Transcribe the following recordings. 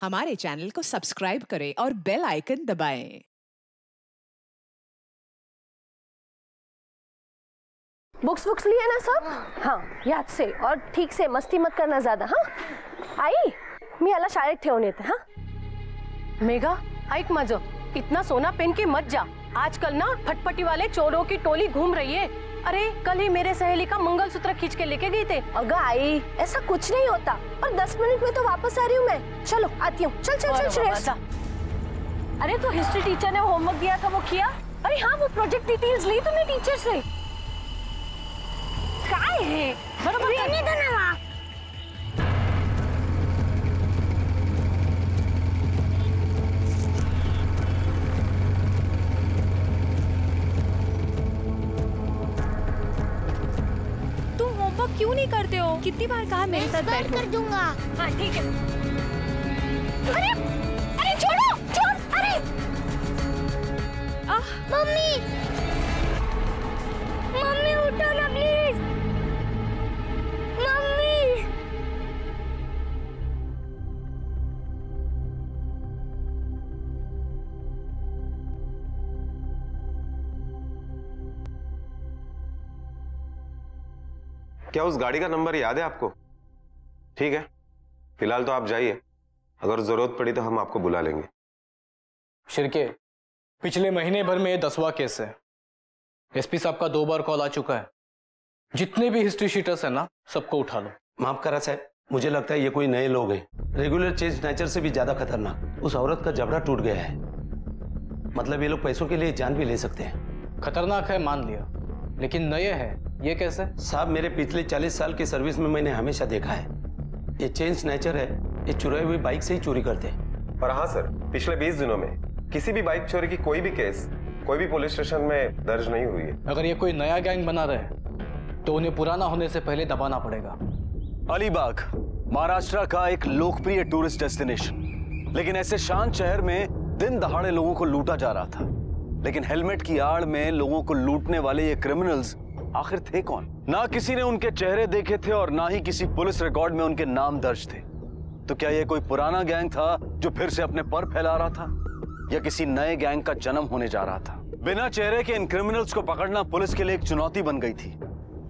हमारे चैनल को सब्सक्राइब करें और बेल आइकन दबाएं। बुक्स लिए ना सब? हाँ, याद से और ठीक से, मस्ती मत करना ज्यादा। हाँ आई मी याला शाळेत ठेवून येते। हाँ मेघा ऐक माझं, इतना सोना पहन के मत जा। आजकल ना फटफटी वाले चोरों की टोली घूम रही है। अरे कल ही मेरे सहेली का मंगलसूत्र खींच के लेके गई थे। अगर आई ऐसा कुछ नहीं होता, और 10 मिनट में तो वापस आ रही हूँ मैं। चलो आती हूँ। चल चल चल श्रेयस। अरे तो हिस्ट्री टीचर ने होमवर्क दिया था वो किया? अरे हाँ वो प्रोजेक्ट डिटेल्स ली तुमने टीचर से? काय है बरोबर नहीं था ना वहाँ। तुम होमवर्क क्यों नहीं करते हो? कितनी बार कहा मेरे साथ बैठो। कर दूंगा। हाँ ठीक है। अरे अरे छोड़ो छोड़। अरे मम्मी मम्मी उठो ना प्लीज। मम्मी क्या उस गाड़ी का नंबर याद है आपको? ठीक है, फिलहाल तो आप जाइए, अगर जरूरत पड़ी तो हम आपको बुला लेंगे। शिरके, पिछले महीने भर में ये 10वां केस है। एसपी साहब का 2 बार कॉल आ चुका है। जितने भी हिस्ट्री शीटर्स है ना, सबको उठा लो। माफ करा साहब, मुझे लगता है ये कोई नए लोग हैं। रेगुलर चेंज नेचर से भी ज्यादा खतरनाक। उस औरत का जबड़ा टूट गया है, मतलब ये लोग पैसों के लिए जान भी ले सकते हैं। खतरनाक है मान लिया, लेकिन नए है ये कैसे? साहब मेरे पिछले 40 साल की सर्विस में मैंने हमेशा देखा है, ये चेंज नेचर है। ये चुराई हुई बाइक से ही चोरी करते हैं। और हाँ सर, पिछले 20 दिनों में किसी भी बाइक चोरी की कोई भी केस कोई भी पुलिस स्टेशन में दर्ज नहीं हुई है। अगर ये कोई नया गैंग बना रहे तो उन्हें पुराना होने से पहले दबाना पड़ेगा। अलीबाग महाराष्ट्र का एक लोकप्रिय टूरिस्ट डेस्टिनेशन, लेकिन ऐसे शांत शहर में दिन दहाड़े लोगों को लूटा जा रहा था। लेकिन हेलमेट की आड़ में लोगों को लूटने वाले ये क्रिमिनल्स आखिर थे कौन? ना किसी ने उनके चेहरे देखे थे और ना ही किसी पुलिस रिकॉर्ड में उनके नाम दर्ज थे। तो क्या ये कोई पुराना गैंग था जो फिर से अपने पर फैला रहा था, या किसी नए गैंग का जन्म होने जा रहा था? बिना चेहरे के इन क्रिमिनल्स को पकड़ना पुलिस के लिए एक चुनौती बन गई थी,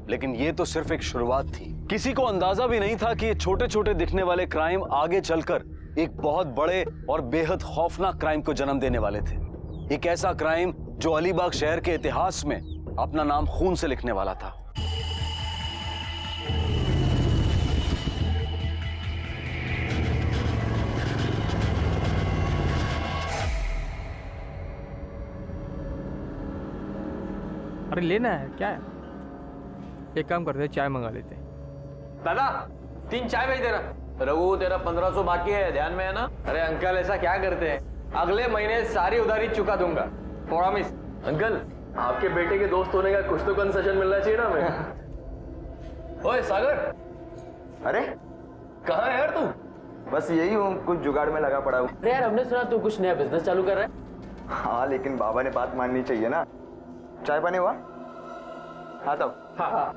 लेकिन ये तो सिर्फ एक शुरुआत थी। किसी को अंदाजा भी नहीं था कि ये छोटे छोटे दिखने वाले क्राइम आगे चलकर एक बहुत बड़े और बेहद खौफनाक क्राइम को जन्म देने वाले थे। एक ऐसा क्राइम जो अलीबाग शहर के इतिहास में अपना नाम खून से लिखने वाला था। अरे लेना है क्या है? एक काम करते हैं, चाय मंगा लेते हैं। दादा 3 चाय भेज देना। रघु तेरा 1500 बाकी है, ध्यान में है ना? अरे अंकल ऐसा क्या करते हैं, अगले महीने सारी उधारी चुका दूंगा, प्रॉमिस। अंकल आपके बेटे के दोस्त होने का कुछ तो कंसेशन मिलना चाहिए ना हमें। ओए सागर, अरे कहाँ है यार तू? बस यही हूँ, कुछ जुगाड़ में लगा पड़ा हूँ। अरे यार हमने सुना तू कुछ नया बिजनेस चालू कर रहा है। हाँ लेकिन बाबा ने बात माननी चाहिए ना। चाय पानी हुआ? आता हूँ। हाँ।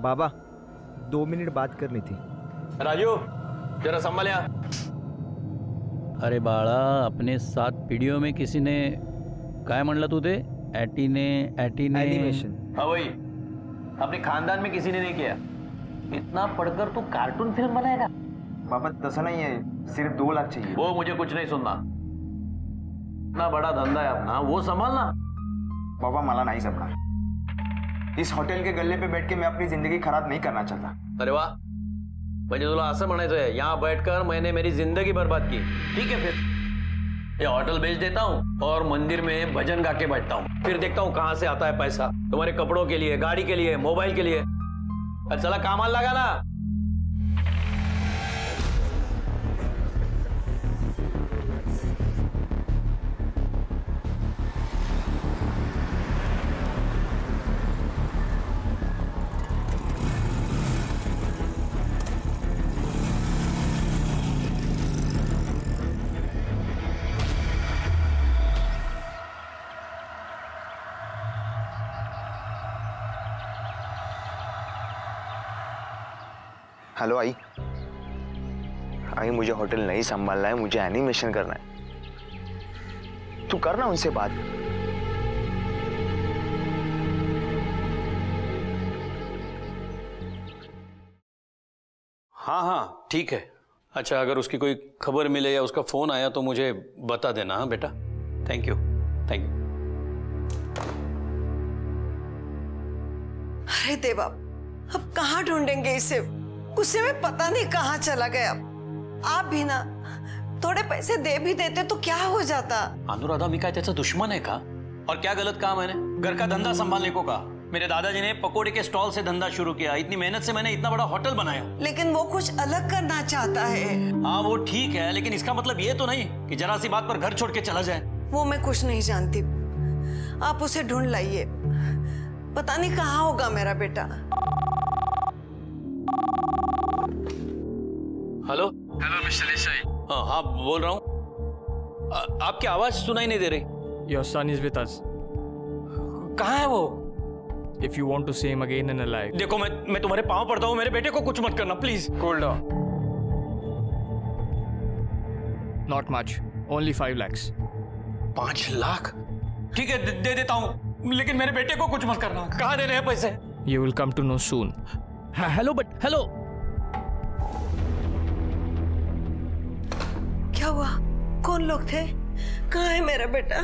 बाबा 2 मिनट बात करनी थी। राजू जरा संभाल या। अरे बाळा, अपने 7 पीढ़ियों में किसी ने काय म्हणलं तू ते एनिमेशन। हाँ वही, अपने खानदान में किसी ने नहीं किया। इतना पढ़कर तू कार्टून फिल्म बनाएगा? बाबा तसा नहीं है, सिर्फ 2 लाख चाहिए। वो मुझे कुछ नहीं सुनना। इतना बड़ा धंधा है अपना, वो संभालना। बाबा मला नहीं जमणार। इस हॉटेल के गल्ले पे बैठ के मैं अपनी जिंदगी खराब नहीं करना चाहता। अरे वाह, म्हणजे तुला असं म्हणायचं है यहाँ बैठकर मैंने मेरी जिंदगी बर्बाद की। ठीक है, फिर ये होटल बेच देता हूँ और मंदिर में भजन गा के बैठता हूँ, फिर देखता हूँ कहाँ से आता है पैसा तुम्हारे कपड़ों के लिए, गाड़ी के लिए, मोबाइल के लिए। अरे चला कामाला लगा ना। हेलो आई। आई मुझे होटल नहीं संभालना है, मुझे एनिमेशन करना है। तू करना उनसे बात। हाँ हाँ ठीक है। अच्छा, अगर उसकी कोई खबर मिले या उसका फोन आया तो मुझे बता देना। हाँ बेटा, थैंक यू थैंक यू। अरे देवा, अब कहाँ ढूंढेंगे इसे? गुस्से में पता नहीं कहाँ चला गया। आप भी ना थोड़े पैसे दे भी देते तो क्या हो जाता। अनुराधा, मी काय त्याचा दुश्मन है का? और क्या गलत कहा मैंने? घर का धंधा संभालने को कहा। मेरे दादाजी ने पकोड़े के स्टॉल से धंधा शुरू किया, इतनी मेहनत से मैंने इतना बड़ा होटल बनाया। लेकिन वो कुछ अलग करना चाहता है। हाँ वो ठीक है, लेकिन इसका मतलब ये तो नहीं कि जरा सी बात पर घर छोड़ के चला जाए। वो मैं कुछ नहीं जानती, आप उसे ढूंढ लाइए। पता नहीं कहाँ होगा मेरा बेटा। Hello hello mister Desai. हाँ हाँ बोल रहा हूँ। आपकी आवाज सुनाई नहीं दे रही। Your son is with us. कहाँ है वो? If you want to see him again and alive. देखो मैं तुम्हारे पाँव पड़ता हूँ, मेरे बेटे को कुछ मत करना please. Cool down. Not much. Only 5 lakhs. 5 lakh? ठीक है दे देता हूँ, लेकिन मेरे बेटे को कुछ मत करना। कहाँ देने हैं पैसे? You will come to know soon. Hello hello. क्या हुआ? कौन लोग थे? कहाँ है मेरा बेटा?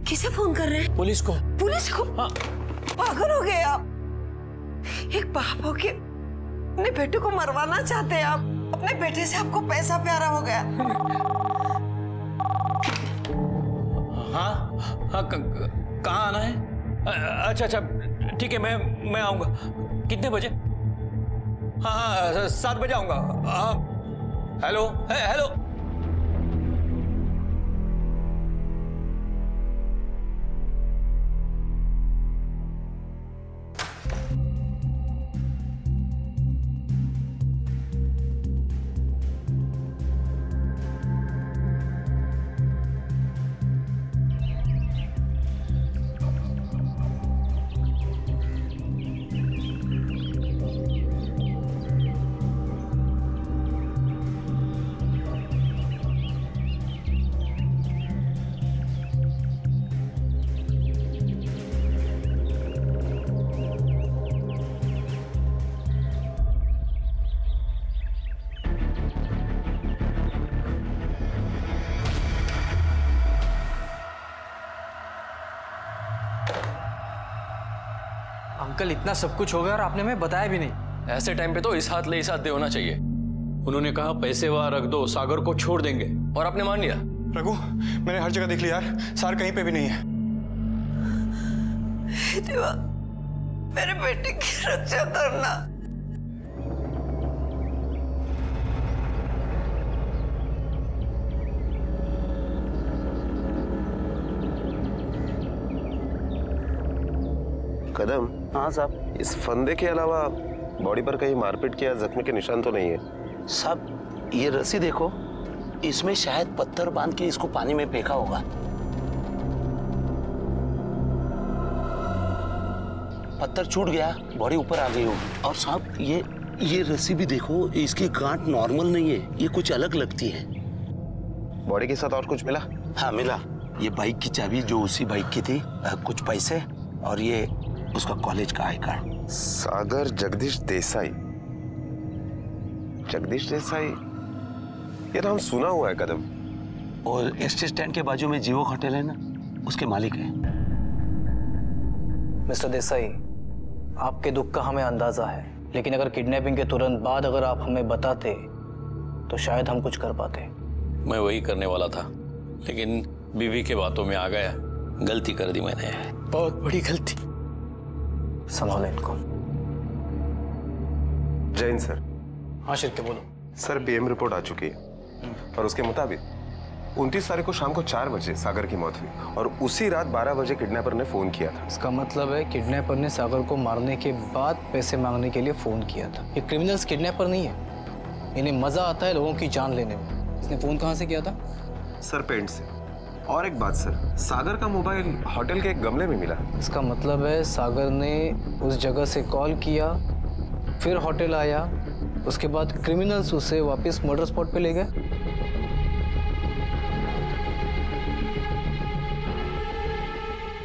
किसे फोन कर रहे हैं? पुलिस को। पुलिस को? हाँ। पागल हो गए आप। एक बाप हो के अपने बेटे को मरवाना चाहते हैं आप। अपने बेटे से आपको पैसा प्यारा हो गया। हाँ हाँ कहाँ आना है? अच्छा अच्छा ठीक है, मैं आऊंगा। कितने बजे? हाँ हाँ 7 बजे आऊंगा। हाँ हेलो हेलो। अंकल, इतना सब कुछ हो गया और आपने हमें बताया भी नहीं। ऐसे टाइम पे तो इस हाथ ले इस हाथ दे होना चाहिए। उन्होंने कहा पैसे वहां रख दो, सागर को छोड़ देंगे, और आपने मान लिया। रघु, मैंने हर जगह देख लिया यार, सार कहीं पे भी नहीं है। देवा, मेरे बेटे की रक्षा करना। कदम। हाँ साहब। इस फंदे के अलावा बॉडी पर कहीं मारपीट या जख्म के निशान तो नहीं है? साहब ये रस्सी देखो, इसमें शायद पत्थर बांध के इसको पानी में फेंका होगा। पत्थर छूट गया, बॉडी ऊपर आ गई होगी। और साहब ये रस्सी भी देखो, इसकी गांठ नॉर्मल नहीं है, ये कुछ अलग लगती है। बॉडी के साथ और कुछ मिला? हाँ मिला। ये बाइक की चाबी जो उसी बाइक की थी, कुछ पैसे, और ये उसका कॉलेज का आई कार्ड। सागर जगदीश देसाई। जगदीश देसाई, ये नाम सुना हुआ है कदम। और एसटी स्टैंड के बाजू में जीवो होटल है ना, उसके मालिक है। मिस्टर देसाई, आपके दुख का हमें अंदाजा है, लेकिन अगर किडनैपिंग के तुरंत बाद अगर आप हमें बताते तो शायद हम कुछ कर पाते। मैं वही करने वाला था, लेकिन बीवी के बातों में आ गया। गलती कर दी मैंने, बहुत बड़ी गलती। संभालो इनको। जैन सर। हाँ शिरके बोलो। सर पीएम रिपोर्ट आ चुकी है, और उसके मुताबिक 29 तारीख को शाम को 4 बजे सागर की मौत हुई, और उसी रात 12 बजे किडनैपर ने फोन किया था। इसका मतलब है किडनैपर ने सागर को मारने के बाद पैसे मांगने के लिए फोन किया था। ये क्रिमिनल्स किडनैपर नहीं है, इन्हें मजा आता है लोगों की जान लेने में। इसने फोन कहाँ से किया था? सर पेंट से। और एक बात सर, सागर का मोबाइल होटल के एक गमले में मिला। इसका मतलब है सागर ने उस जगह से कॉल किया, फिर होटल आया, उसके बाद क्रिमिनल्स उसे वापस मर्डर स्पॉट पे ले गए।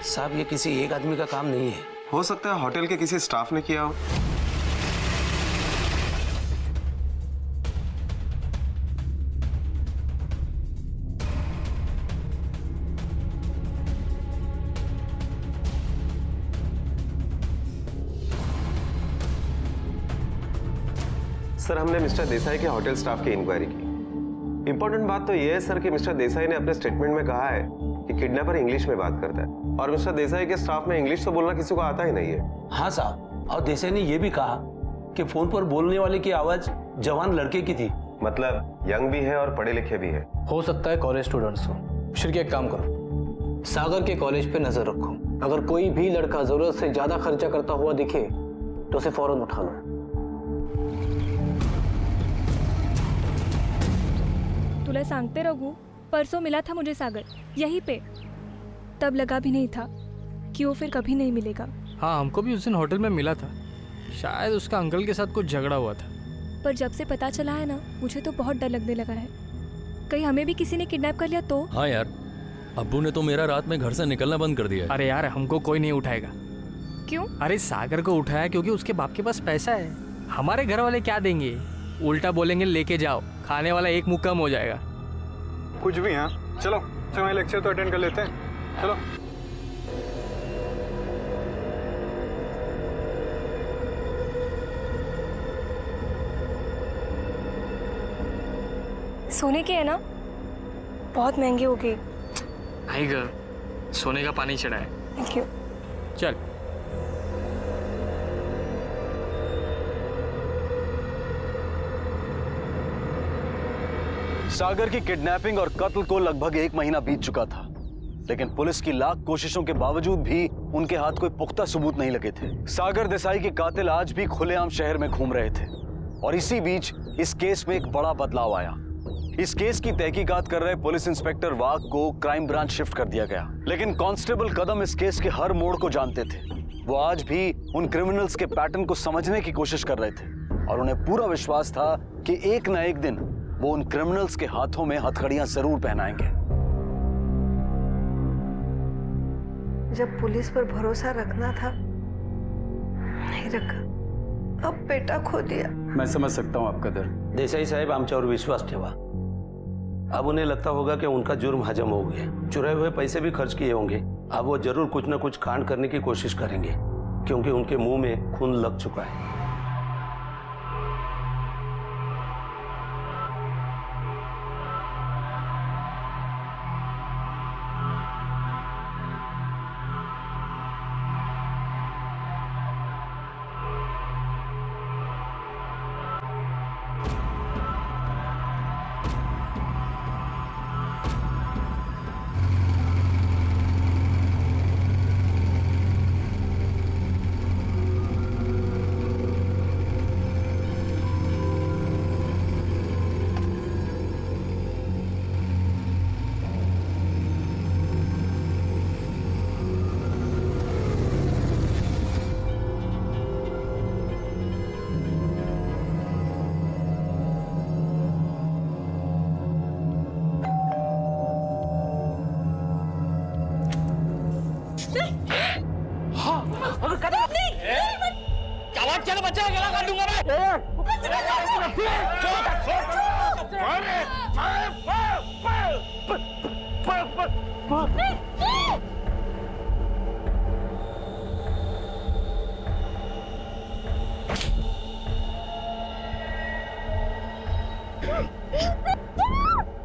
साहब ये किसी एक आदमी का काम नहीं है। हो सकता है होटल के किसी स्टाफ ने किया हो। सर, हमने मिस्टर देसाई के होटल स्टाफ की इंक्वायरी की। इंपॉर्टेंट बात तो यह है सर कि मिस्टर देसाई ने अपने स्टेटमेंट में कहा है कि किडनैपर इंग्लिश में बात करता है, और मिस्टर देसाई के स्टाफ में इंग्लिश तो बोलना किसी को आता ही नहीं है। हाँ साहब, और देसाई ने यह भी कहा कि फोन पर बोलने वाले की आवाज जवान लड़के की थी। मतलब यंग भी है और पढ़े लिखे भी है। हो सकता है कॉलेज स्टूडेंट्स हो। शिरके एक काम करो, सागर के कॉलेज पे नजर रखो। अगर कोई भी लड़का जरूरत से ज्यादा खर्चा करता हुआ दिखे तो उसे फौरन उठा लो। तुला सांगते रघु, परसों मिला था मुझे सागर, यहीं पे। तब लगा भी नहीं था कि वो फिर कभी नहीं मिलेगा। हाँ, हमको भी उस दिन होटल में मिला था। शायद उसका अंकल के साथ कुछ झगड़ा हुआ था। पर जब से पता चला है ना, मुझे तो बहुत डर लगने लगा है। कहीं हमें भी किसी ने किडनैप कर लिया तो? हाँ यार, अब्बू ने तो मेरा रात में घर से निकलना बंद कर दिया है। अरे यार, हमको कोई नहीं उठाएगा। क्यों? अरे सागर को उठाया क्योंकि उसके बाप के पास पैसा है। हमारे घर वाले क्या देंगे? उल्टा बोलेंगे लेके जाओ, खाने वाला एक मुँह कम हो जाएगा। कुछ भी। हाँ चलो, समय लेक्चर तो अटेंड कर लेते हैं। चलो। सोने के है ना? बहुत महंगे हो गए। आई गर्ल, सोने का पानी चढ़ा है। Thank you. चल। सागर की किडनैपिंग और कत्ल को लगभग 1 महीना बीत चुका था, लेकिन पुलिस की लाख कोशिशों के बावजूद भी उनके हाथ कोई पुख्ता सबूत नहीं लगे थे। सागर देसाई के कातिल आज भी खुलेआम शहर में घूम रहे थे, और इसी बीच इस केस में एक बड़ा बदलाव आया। इस केस की तहकीकात कर रहे पुलिस इंस्पेक्टर वाघ को क्राइम ब्रांच शिफ्ट कर दिया गया, लेकिन कांस्टेबल कदम इस केस के हर मोड़ को जानते थे। वो आज भी उन क्रिमिनल्स के पैटर्न को समझने की कोशिश कर रहे थे, और उन्हें पूरा विश्वास था कि एक न एक दिन वो उन क्रिमिनल्स के हाथों में हथकड़ियां जरूर पहनाएंगे। जब पुलिस पर भरोसा रखना था, नहीं रखा। अब बेटा खो दिया। मैं समझ सकता हूँ आपका दर्द। देसाई साहब आमच्यावर विश्वास ठेवा। अब उन्हें लगता होगा कि उनका जुर्म हजम हो गया। चुराए हुए पैसे भी खर्च किए होंगे। अब वो जरूर कुछ न कुछ कांड करने की कोशिश करेंगे, क्योंकि उनके मुंह में खून लग चुका है।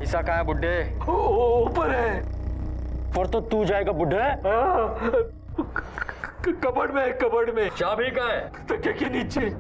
ऐसा कहाँ है बुड्ढे? ऊपर है। पर तो तू जाएगा बुड्ढे? कबर्ड में है, कबर्ड में। चाबी कहाँ है? तकिए के नीचे।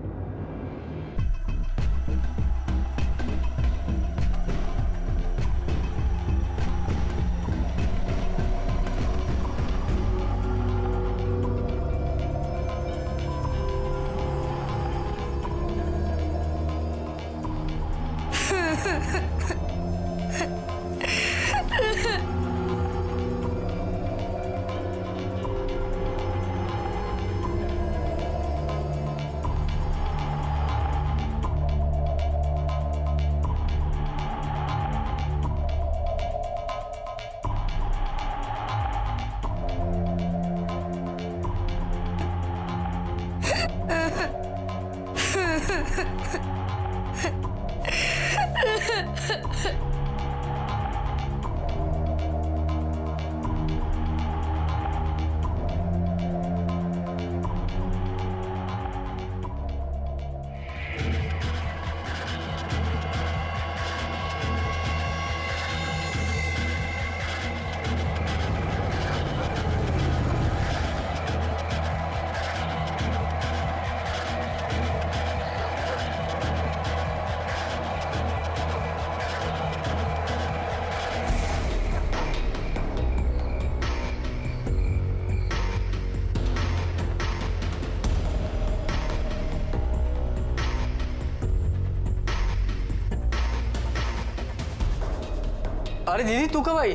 अरे दीदी तू कब आई?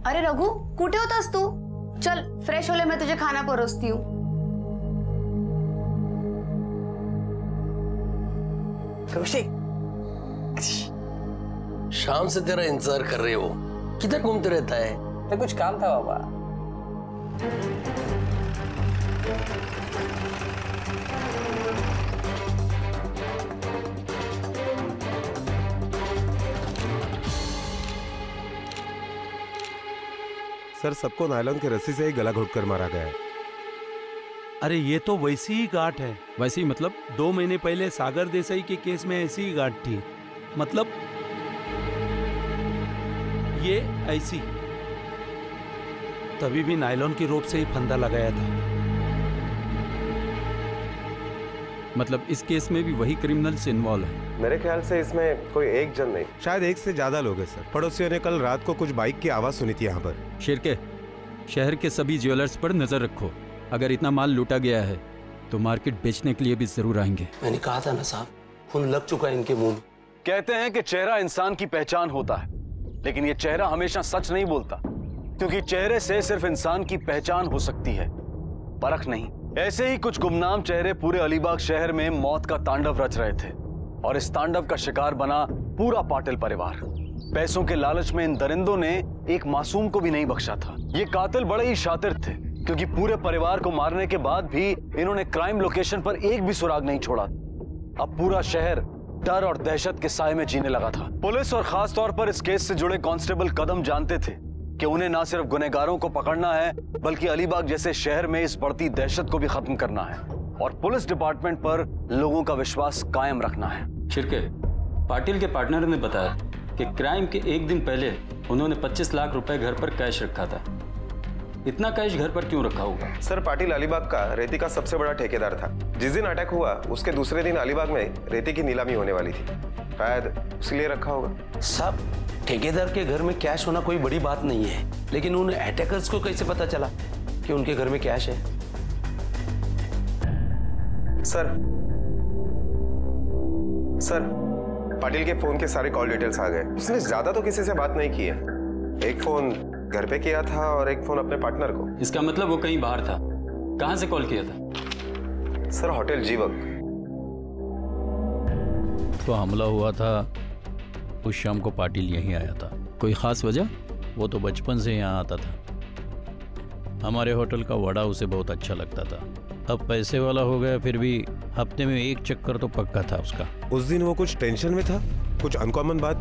अरे रघु कुठे होतास तू? चल फ्रेश होले, मैं तुझे खाना परोसती हूँ। कौशिक, शाम से तेरा इंतजार कर रहे हो, किधर घूमते रहता है? तो कुछ काम था बाबा। सर, सबको नायलॉन की रस्सी से ही गला घोटकर मारा गया है। अरे ये तो वैसी ही गांठ है। वैसे ही मतलब? 2 महीने पहले सागर देसाई के केस में ऐसी ही गांठ थी। मतलब ये ऐसी, तभी भी नायलॉन की रोप से ही फंदा लगाया था। मतलब इस केस में भी वही क्रिमिनल्स इन्वॉल्व है? मेरे ख्याल से इसमें कोई एक जन नहीं, शायद एक से ज्यादा लोग हैं सर। पड़ोसियों ने कल रात को कुछ बाइक की आवाज सुनी थी यहाँ पर। शिरके, शहर के सभी ज्वेलर्स पर नजर रखो। अगर इतना माल लूटा गया है तो मार्केट बेचने के लिए भी जरूर आएंगे। मैंने कहा था ना साहब, खून लग चुका है इनके मुंह में। कहते हैं कि चेहरा इंसान की पहचान होता है, लेकिन ये चेहरा हमेशा सच नहीं बोलता, क्योंकि चेहरे से सिर्फ इंसान की पहचान हो सकती है, परख नहीं। ऐसे ही कुछ गुमनाम चेहरे पूरे अलीबाग शहर में मौत का तांडव रच रहे थे, और इस तांडव का शिकार बना पूरा पाटिल परिवार। पैसों के लालच में इन दरिंदों ने एक मासूम को भी नहीं बख्शा था। ये कातिल बड़े ही शातिर थे, क्योंकि पूरे परिवार को मारने के बाद भी इन्होंने क्राइम लोकेशन पर एक भी सुराग नहीं छोड़ा। अब पूरा शहर डर और दहशत के साए में जीने लगा था। पुलिस और खास तौर पर इस केस से जुड़े कांस्टेबल कदम जानते थे कि उन्हें न सिर्फ गुनहगारों को पकड़ना है, बल्कि अलीबाग जैसे शहर में इस बढ़ती दहशत को भी खत्म करना है, और पुलिस डिपार्टमेंट पर लोगों का विश्वास कायम रखना है। शिरके, पाटिल के पार्टनर ने बताया कि क्राइम के एक दिन पहले उन्होंने 25 लाख रुपए घर पर कैश रखा था। इतना कैश घर पर क्यों रखा होगा? सर, पाटिल अलीबाग का रेती का सबसे बड़ा ठेकेदार था। जिस दिन अटैक हुआ उसके दूसरे दिन अलीबाग में रेती की नीलामी होने वाली थी, शायद इसलिए रखा होगा। साहब, ठेकेदार के घर में कैश होना कोई बड़ी बात नहीं है, लेकिन उन अटैकर्स को कैसे पता चला कि उनके घर में कैश है? सर, पाटिल के फोन के सारे कॉल डिटेल्स आ गए। उसने ज्यादा तो किसी से बात नहीं की है। एक फोन घर पे किया था और एक फोन अपने पार्टनर को। इसका मतलब वो कहीं बाहर था। कहां से कॉल किया था? सर, होटल जीवक। तो हमला हुआ था उस शाम को पाटिल यहीं आया था। कोई खास वजह? वो तो बचपन से यहाँ आता था। हमारे होटल का वड़ा उसे बहुत अच्छा लगता था। अब पैसे वाला हो गया, फिर भी हफ्ते में एक चक्कर तो पक्का था उसका। उस दिन वो कुछ टेंशन में था? कुछ अनकॉमन बात?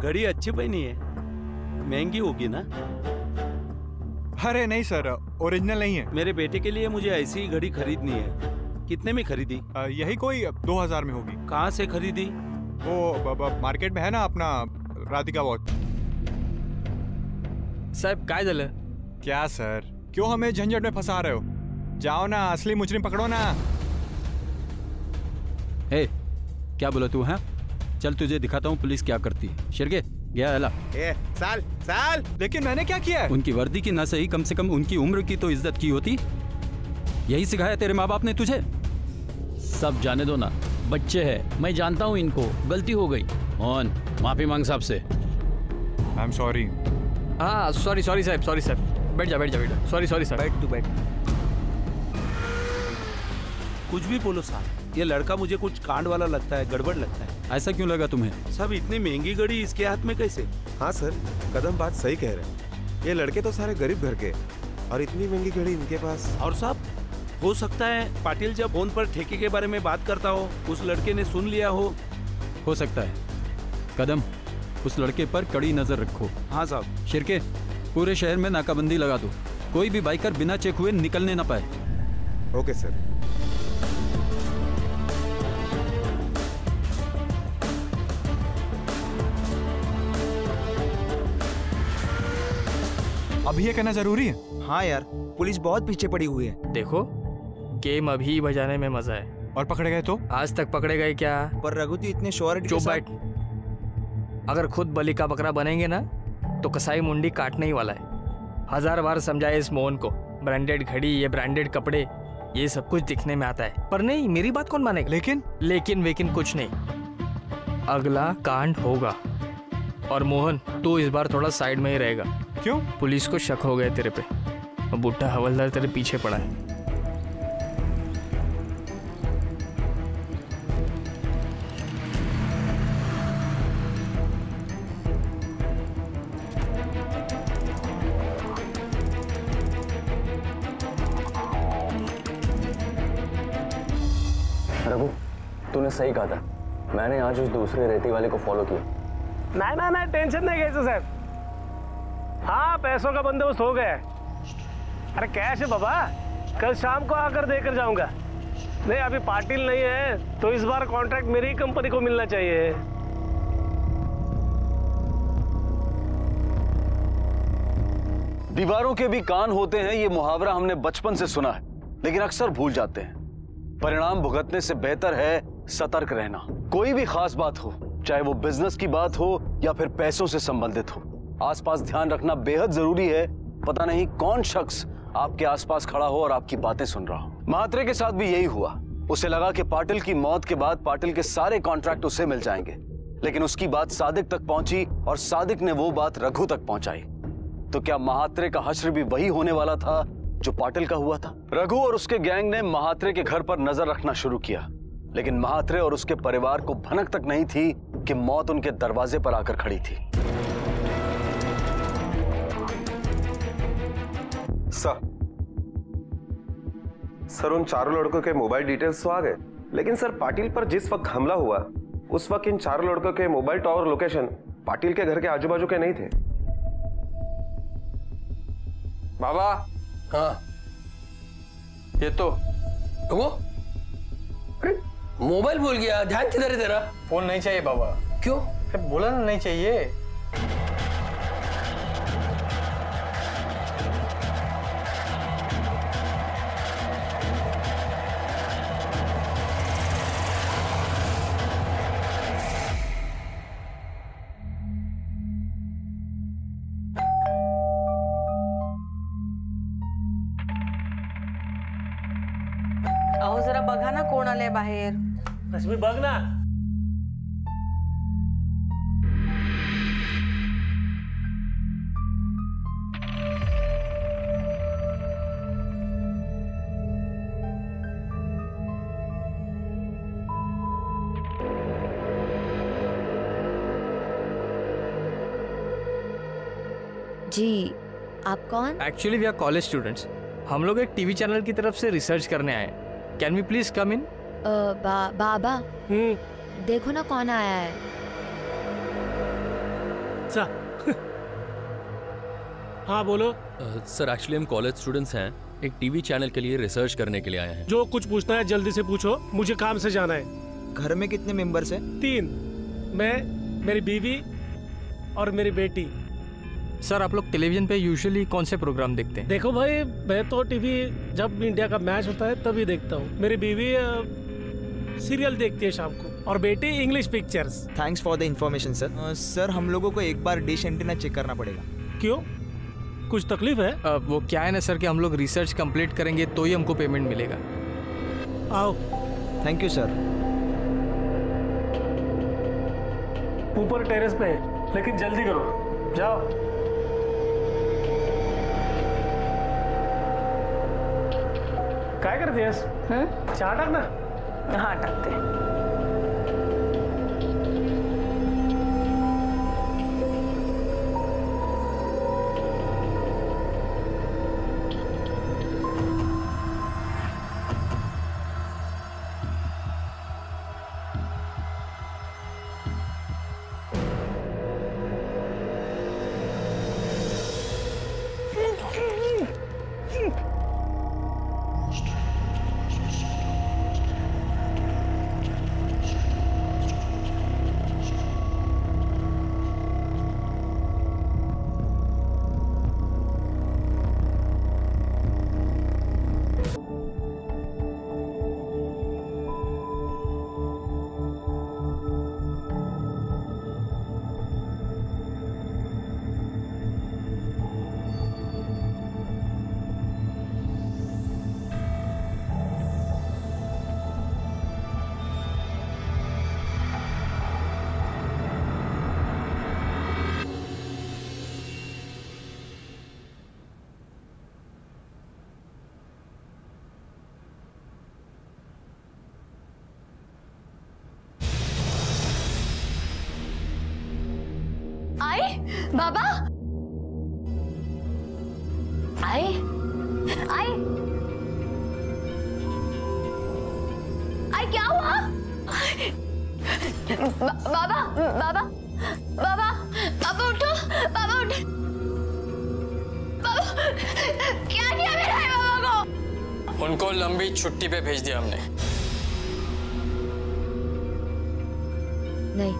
घड़ी अच्छी पहनी है, महंगी होगी ना? अरे नहीं सर, ओरिजिनल नहीं है। मेरे बेटे के लिए मुझे ऐसी ही घड़ी खरीदनी है। कितने में खरीदी? यही कोई 2000 में होगी। कहाँ से खरीदी? वो मार्केट में है ना अपना राधिका वॉच। साहब काय झालं? क्या सर, क्यों हमें झंझट में फंसा रहे हो? जाओ ना, असली मुजरिम पकड़ो ना। हे, क्या बोला तू? है, चल तुझे दिखाता हूँ पुलिस क्या करती है। शिरके, गया हला। साल, लेकिन मैंने क्या किया है? उनकी वर्दी की ना सही, कम से कम उनकी उम्र की तो इज्जत की होती। यही सिखाया तेरे माँ बाप ने तुझे? सब जाने दो ना, बच्चे हैं। मैं जानता हूँ इनको, गलती हो गई। मोहन, माफी मांग साहब से। I am sorry. हाँ, सॉरी साहब, सॉरी साहब। बैठ जा। सॉरी साहब। बैठ तू बैठ। कुछ भी बोलो साहब, ये लड़का मुझे कुछ कांड वाला लगता है, गड़बड़ लगता है। ऐसा क्यों लगा तुम्हें? सब इतनी महंगी घड़ी इसके हाथ में कैसे? हाँ सर, कदम बात सही कह रहे हैं। ये लड़के तो सारे गरीब घर के और इतनी महंगी घड़ी इनके पास। और साहब, हो सकता है पाटिल जब फोन पर ठेके के बारे में बात करता हो, उस लड़के ने सुन लिया हो सकता है। कदम, उस लड़के पर कड़ी नजर रखो। हाँ साहब। शिरके, पूरे शहर में नाकाबंदी लगा दो, कोई भी बाइकर बिना चेक हुए निकलने ना पाए। Okay sir. अभी ये कहना जरूरी है? हाँ यार, पुलिस बहुत पीछे पड़ी हुई है। देखो, गेम अभी बजाने में मजा है। और पकड़े गए तो? आज तक पकड़े गए क्या? पर रघुती इतने श्योरिटी चुप बैठ। अगर खुद बलि का बकरा बनेंगे ना तो कसाई मुंडी काटने ही वाला है। 1000 बार समझाए इस मोहन को, ब्रांडेड घड़ी, ये ब्रांडेड कपड़े, ये सब कुछ दिखने में आता है, पर नहीं, मेरी बात कौन मानेगा? लेकिन कुछ नहीं, अगला कांड होगा। और मोहन, तू इस बार थोड़ा साइड में ही रहेगा। क्यों? पुलिस को शक हो गया तेरे पे, और बुट्टा हवलदार तेरे पीछे पड़ा है। रघु, तूने सही कहा था। मैंने आज उस दूसरे रेती वाले को फॉलो किया। नहीं, टेंशन नहीं कैसे सर। हाँ, पैसों का बंदोबस्त हो गया है। अरे कैश है बाबा, कल शाम को आकर देकर जाऊंगा। नहीं, अभी पाटिल नहीं है तो इस बार कॉन्ट्रैक्ट मेरी ही कंपनी को मिलना चाहिए। दीवारों के भी कान होते हैं, ये मुहावरा हमने बचपन से सुना है, लेकिन अक्सर भूल जाते हैं। परिणाम भुगतने से बेहतर है सतर्क रहना। कोई भी खास बात हो, चाहे वो बिजनेस की बात हो या फिर पैसों से संबंधित हो, आसपास ध्यान रखना बेहद जरूरी है। पता नहीं कौन शख्स आपके आसपास खड़ा हो और आपकी बातें सुन रहा हो। महात्रे के साथ भी यही हुआ। उसे लगा कि पाटिल की मौत के बाद पाटिल के सारे कॉन्ट्रैक्ट उसे मिल जाएंगे, लेकिन उसकी बात सादिक तक पहुंची और सादिक ने वो बात रघु तक पहुंचाई। तो क्या महात्रे का हश्र भी वही होने वाला था जो पाटिल का हुआ था? रघु और उसके गैंग ने महात्रे के घर पर नजर रखना शुरू किया, लेकिन महात्रे और उसके परिवार को भनक तक नहीं थी कि मौत उनके दरवाजे पर आकर खड़ी थी। सर, उन चारों लड़कों के मोबाइल डिटेल्स तो आ गए, लेकिन सर पाटिल पर जिस वक्त हमला हुआ उस वक्त इन चारों लड़कों के मोबाइल टावर लोकेशन पाटिल के घर के आजू बाजू के नहीं थे। बाबा। हाँ, ये तो वो मोबाइल भूल गया। ध्यान किधर है तेरा? फोन नहीं चाहिए बाबा। क्यों? बोला ना नहीं चाहिए। अहो जरा बघा ना कोण आले बाहेर. रश्मी बघ ना. जी, आप कौन? Actually we are college students. हम लोग एक टीवी चैनल की तरफ से रिसर्च करने आए. कैन वी प्लीज कम इन? बाबा देखो ना कौन आया है. हाँ बोलो. सर एक्चुअली हम कॉलेज स्टूडेंट्स हैं, एक टीवी चैनल के लिए रिसर्च करने के लिए आए हैं. जो कुछ पूछना है जल्दी से पूछो, मुझे काम से जाना है. घर में कितने मेंबर्स हैं? 3. मैं, मेरी बीवी और मेरी बेटी. सर आप लोग टेलीविजन पे यूजुअली कौन से प्रोग्राम देखते हैं? देखो भाई, मैं तो टीवी जब इंडिया का मैच होता है तभी देखता हूँ. मेरी बीवी सीरियल देखती है शाम को और बेटी English pictures. Thanks for the information sir. Sir हम लोगों को एक बार डिश एंटीना चेक करना पड़ेगा. क्यों, कुछ तकलीफ है? वो क्या है ना सर कि हम लोग रिसर्च कंप्लीट करेंगे तो ही हमको पेमेंट मिलेगा. आओ. Thank you sir. ऊपर टेरेस पे है, लेकिन जल्दी करो. जाओ. काय करतेस? चहा टाक ना. हाँ टकते। आए बाबा, आए आए आए, क्या हुआ? बाबा बाबा बाबा बाबा उठो, बाबा उठो, बाबा क्या किया मेरा है बाबा को? उनको लंबी छुट्टी पे भेज दिया हमने। नहीं,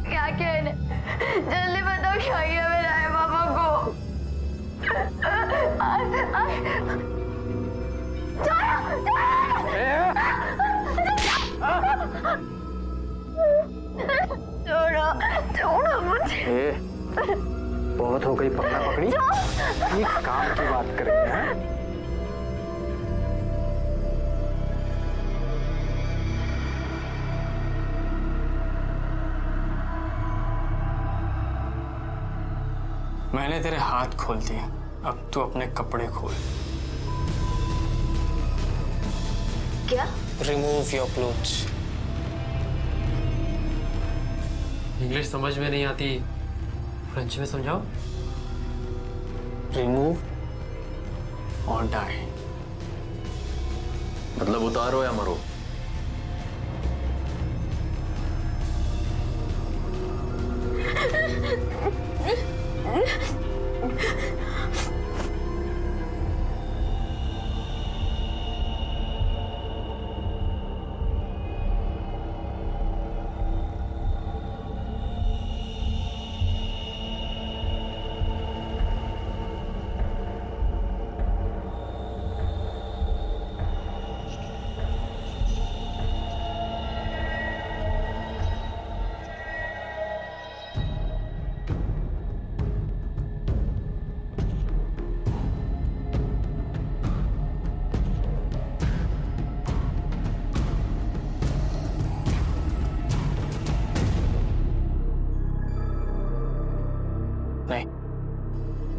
क्या कहने, जल्दी बताओ क्या किया मेरा है पापा को? छोड़ो छोड़ो मुझे। बहुत हो गई पकड़ा पकड़ी, एक काम की बात करेंगे हैं? मैंने तेरे हाथ खोल दिए, अब तू अपने कपड़े खोल। क्या? Remove your clothes. इंग्लिश समझ में नहीं आती, फ्रेंच में समझाओ। रिमूव और डाई। मतलब उतारो या मरो।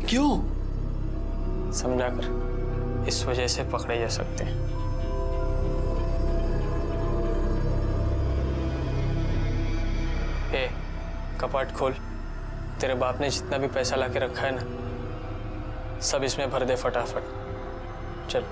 क्यों? समझा कर, इस वजह से पकड़े जा सकते हैं। ए, कपाट खोल। तेरे बाप ने जितना भी पैसा लाके रखा है ना, सब इसमें भर दे फटाफट। चल।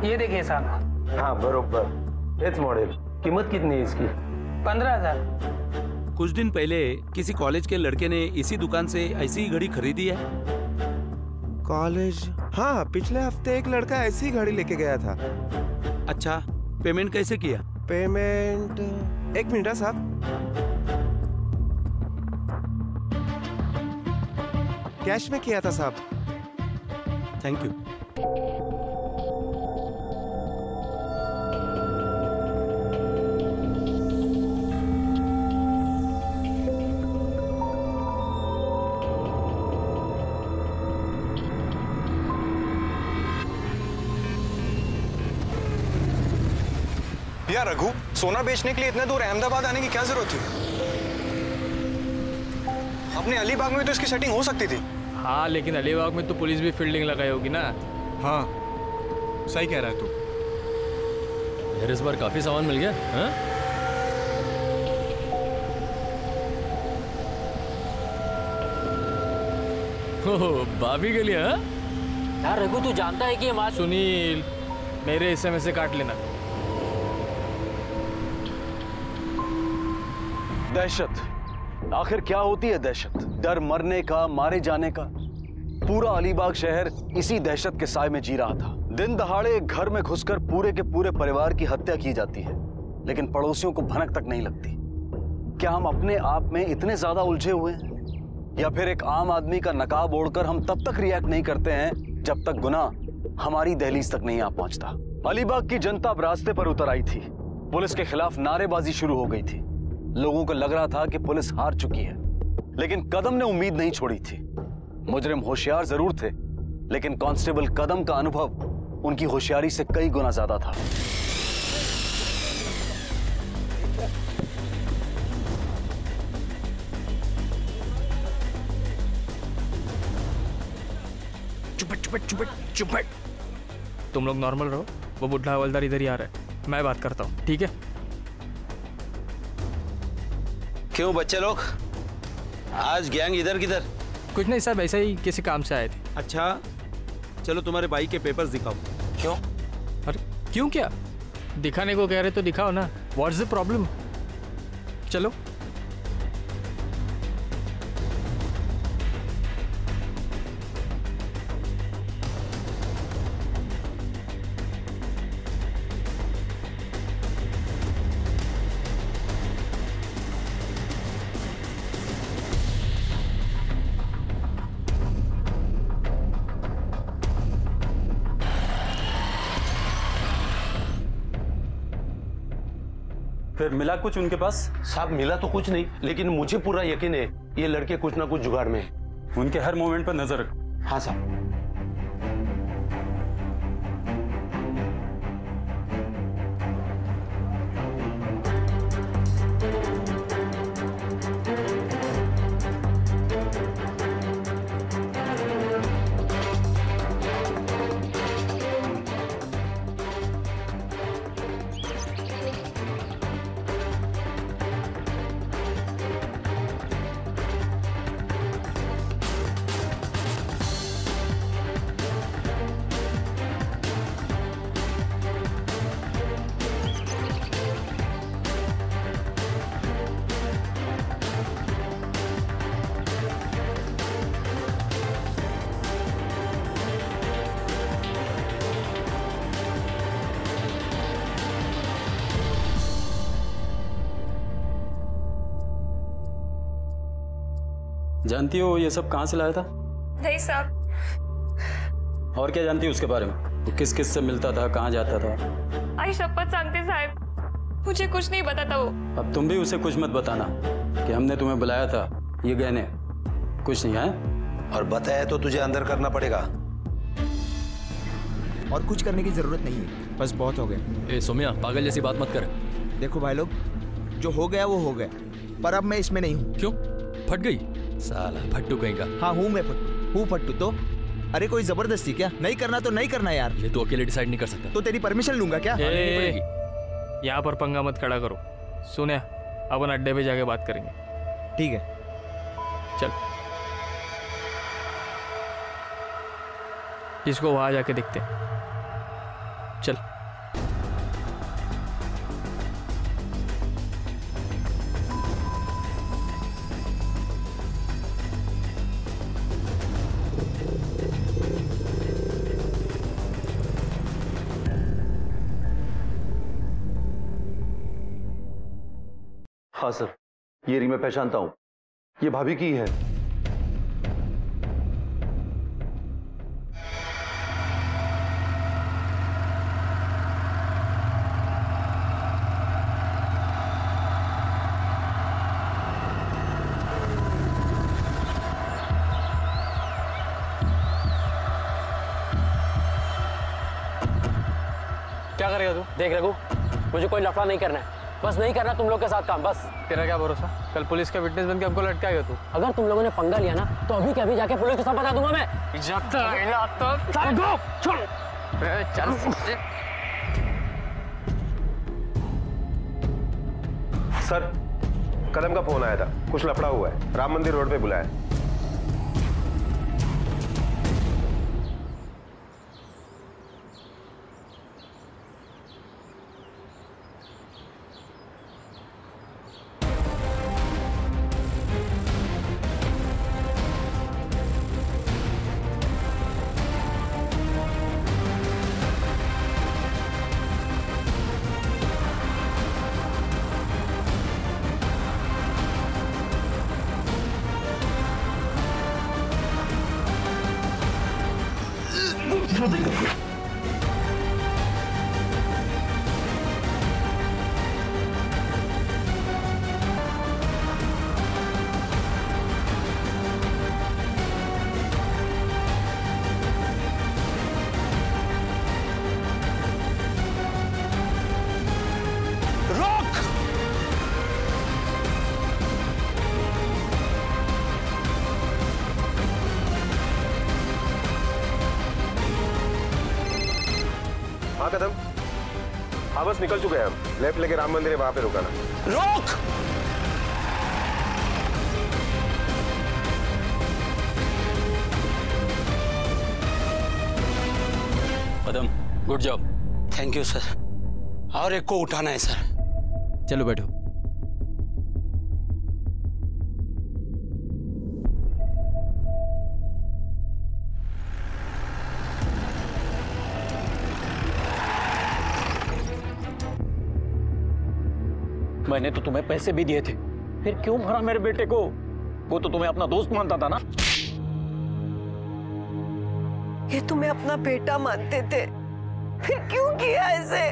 ये देखिए साहब। हाँ बरोबर, एथ मॉडल। कीमत कितनी है इसकी? 15,000। कुछ दिन पहले किसी कॉलेज के लड़के ने इसी दुकान से ऐसी ही घड़ी खरीदी है। कॉलेज? हाँ, पिछले हफ्ते एक लड़का ऐसी घड़ी लेके गया था। अच्छा, पेमेंट कैसे किया? पेमेंट एक मिनट साहब। कैश में किया था साहब। Thank you. यार रघु, सोना बेचने के लिए इतने दूर अहमदाबाद आने की क्या जरूरत थी? अपने अलीबाग में तो इसकी सेटिंग हो सकती थी। हाँ, लेकिन अलीबाग में तो पुलिस भी फील्डिंग लगाई होगी ना। हाँ, सही कह रहा है तू। यार इस बार काफी सामान मिल गया। हाँ? ओह, भाभी के लिए। हाँ? यार रघु, तू जानता है कि हमारे सुनील, मेरे SMS से काट लेना। दहशत, आखिर क्या होती है दहशत? डर मरने का, मारे जाने का। पूरा अलीबाग शहर इसी दहशत के साए में जी रहा था। दिन दहाड़े एक घर में घुसकर पूरे के पूरे परिवार की हत्या की जाती है, लेकिन पड़ोसियों को भनक तक नहीं लगती। क्या हम अपने आप में इतने ज्यादा उलझे हुए हैं, या फिर एक आम आदमी का नकाब ओढ़कर हम तब तक रिएक्ट नहीं करते हैं जब तक गुनाह हमारी दहलीज तक नहीं आ पहुंचता? अलीबाग की जनता अब रास्ते पर उतर आई थी। पुलिस के खिलाफ नारेबाजी शुरू हो गई थी। लोगों को लग रहा था कि पुलिस हार चुकी है, लेकिन कदम ने उम्मीद नहीं छोड़ी थी। मुजरिम होशियार जरूर थे, लेकिन कांस्टेबल कदम का अनुभव उनकी होशियारी से कई गुना ज्यादा था। चुप। तुम लोग नॉर्मल रहो, वो बुढ़ा हवलदार इधर ही आ रहा है, मैं बात करता हूँ, ठीक है? क्यों बच्चे लोग, आज गैंग इधर किधर? कुछ नहीं साहब, ऐसा ही किसी काम से आए थे। अच्छा चलो, तुम्हारे भाई के पेपर्स दिखाओ। क्यों? अरे क्यों, क्या दिखाने को कह रहे तो दिखाओ ना। What's the problem? चलो। फिर मिला कुछ उनके पास? साहब मिला तो कुछ नहीं, लेकिन मुझे पूरा यकीन है ये लड़के कुछ ना कुछ जुगाड़ में है। उनके हर मोमेंट पर नजर रखो। हाँ साहब। जानती हो ये सब कहाँ से लाया था? नहीं साहब। और क्या जानती हो उसके बारे में? वो किस किस से मिलता था, कहाँ जाता था? आई शपथ सांगते साहब, मुझे कुछ नहीं बताता वो। अब तुम भी उसे कुछ मत बताना कि हमने तुम्हें बुलाया था ये गहने कुछ नहीं है। और बताया तो तुझे अंदर करना पड़ेगा। और कुछ करने की जरूरत नहीं है, बस बहुत हो गया। ए सोमिया, पागल जैसी बात मत कर। देखो भाई लोग, जो हो गया वो हो गया, पर अब मैं इसमें नहीं हूँ। क्यों? फट गई साला फट्टू कहीं का। हाँ हूँ मैं फट्टू, हूँ फट्टू तो। अरे कोई जबरदस्ती क्या? नहीं करना तो नहीं करना यार। ये तो अकेले डिसाइड नहीं कर सकता। तो तेरी परमिशन लूंगा क्या? यहाँ पर पंगा मत खड़ा करो। सुने, अपन अड्डे पे जाके बात करेंगे। ठीक है चल, इसको वहां जाके देखते हैं। चल। हाँ सर, ये रिंग मैं पहचानता हूँ, ये भाभी की है। क्या करेगा तू? देख रघु, मुझे कोई लफड़ा नहीं करना है, बस नहीं करना तुम लोग के साथ काम, बस। तेरा क्या भरोसा? कल पुलिस का विटनेस बन के हमको लटकाएगा तू। अगर तुम लोगों ने पंगा लिया ना तो अभी के अभी जाके पुलिस को सब बता दूंगा मैं। चल सर, कदम का फोन आया था, कुछ लफड़ा हुआ है, राम मंदिर रोड पे बुलाया। हाँ कदम, हाँ बस निकल चुके हैं हम, लेफ्ट लेके राम मंदिर है, वहां पे रुकाना। रोक! कदम, good job. Thank you sir. और एक को उठाना है सर। चलो बैठो। मैंने तो तुम्हें पैसे भी दिए थे, फिर क्यों भरा मेरे बेटे को? वो तो तुम्हें अपना दोस्त मानता था ना। ये तुम्हें अपना बेटा मानते थे, फिर क्यों किया ऐसे?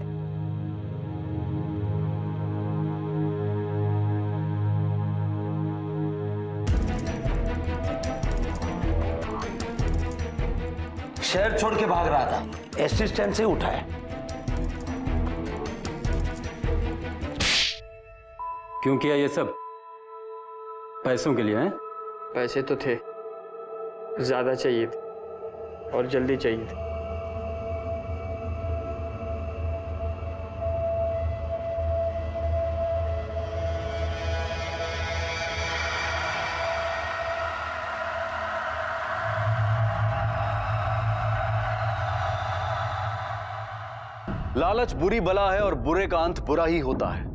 शहर छोड़ के भाग रहा था, एसटी स्टैंड से उठा है। क्यों किया ये सब? पैसों के लिए हैं? पैसे तो थे, ज्यादा चाहिए थे और जल्दी चाहिए थे। लालच बुरी बला है और बुरे का अंत बुरा ही होता है।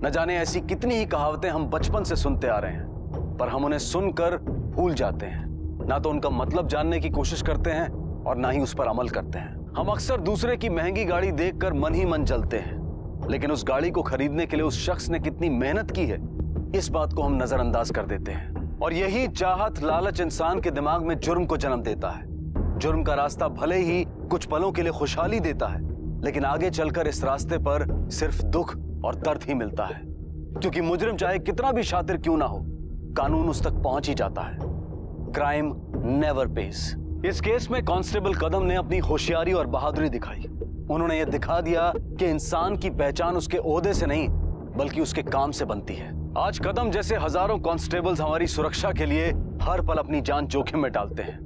न जाने ऐसी कितनी ही कहावतें हम बचपन से सुनते आ रहे हैं, पर हम उन्हें सुनकर भूल जाते हैं। ना तो उनका मतलब जानने की कोशिश करते हैं और ना ही उस पर अमल करते हैं। हम अक्सर दूसरे की महंगी गाड़ी देखकर मन ही मन जलते हैं, लेकिन उस गाड़ी को खरीदने के लिए उस शख्स ने कितनी मेहनत की है, इस बात को हम नजरअंदाज कर देते हैं। और यही चाहत, लालच इंसान के दिमाग में जुर्म को जन्म देता है। जुर्म का रास्ता भले ही कुछ पलों के लिए खुशहाली देता है, लेकिन आगे चलकर इस रास्ते पर सिर्फ दुख और दर्द ही मिलता है, क्योंकि मुजरिम चाहे कितना भी शातिर क्यों ना हो, कानून उस तक पहुंच ही जाता है। Crime never pays. इस केस में कांस्टेबल कदम ने अपनी होशियारी और बहादुरी दिखाई। उन्होंने यह दिखा दिया कि इंसान की पहचान उसके ओहदे से नहीं बल्कि उसके काम से बनती है। आज कदम जैसे हजारों कांस्टेबल्स हमारी सुरक्षा के लिए हर पल अपनी जान जोखिम में डालते हैं।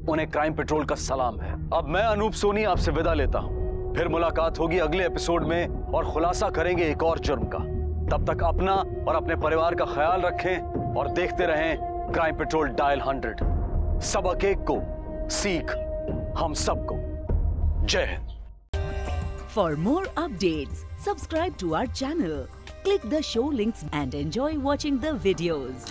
उन्हें क्राइम पेट्रोल का सलाम है। अब मैं अनूप सोनी आपसे विदा लेता हूं। फिर मुलाकात होगी अगले एपिसोड में और खुलासा करेंगे एक और जुर्म का। तब तक अपना और अपने परिवार का ख्याल रखें और देखते रहें क्राइम पेट्रोल डायल 100। सबक एक को, सीख हम सबको। जय Hind. For more updates, subscribe to our channel, click the show links and enjoy watching the videos.